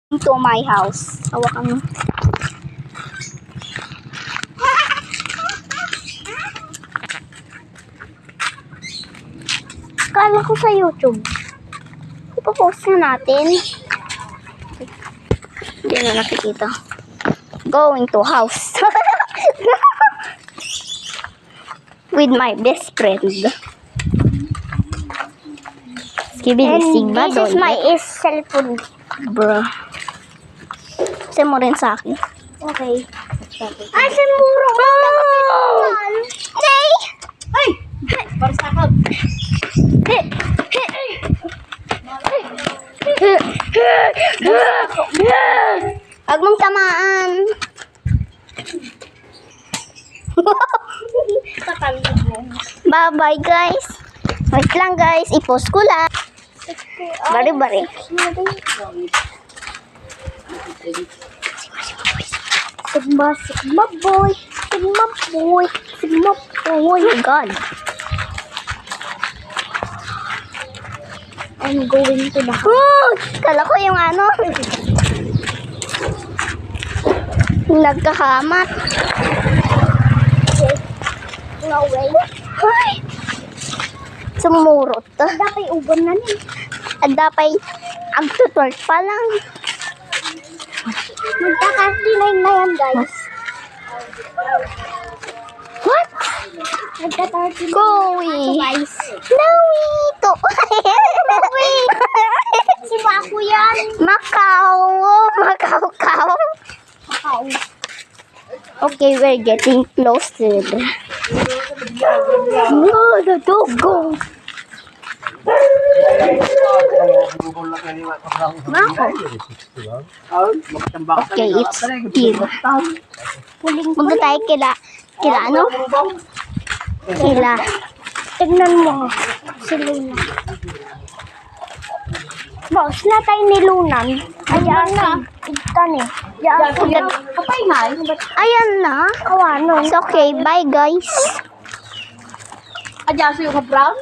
To my house. Hawakan mo. Kala ko sa YouTube. Ipopost na natin. Hindi na nakikita. Going to house. With my best friend. Skibidi Sigma. This is my cellphone. Bro. Kasi mo rin sa akin. Okay. Ay, simuro! Hey! Ay! Para sa akin. Huwag mong tamaan. Bye-bye, guys. Wait lang, guys. I-post ko lang. Bari-bari. Sigma boy. Sigma boy. Sigma boy. Oh, God. I'm going to the house. Kala ko yung ano. Nagkakamat. No way. Ay. Sumurot. Dapay uban na niya. At dapay agtutort pa lang. Magkaka-39 na yan, guys. What? Nagka-39. Goey. Guys. Nawi. To. Nawi. Si Baku yan. Macau. Macau. Okay, we're getting close to the... No, the dog go. Okay, it's here. Punta tayo kila ano? Kila. Tignan mo. Si Luna. Boss na tayo ni Luna. Ayan na. Ikan eh. Ayan na. Kawano. It's okay. Bye, guys. Adyaso yung brown?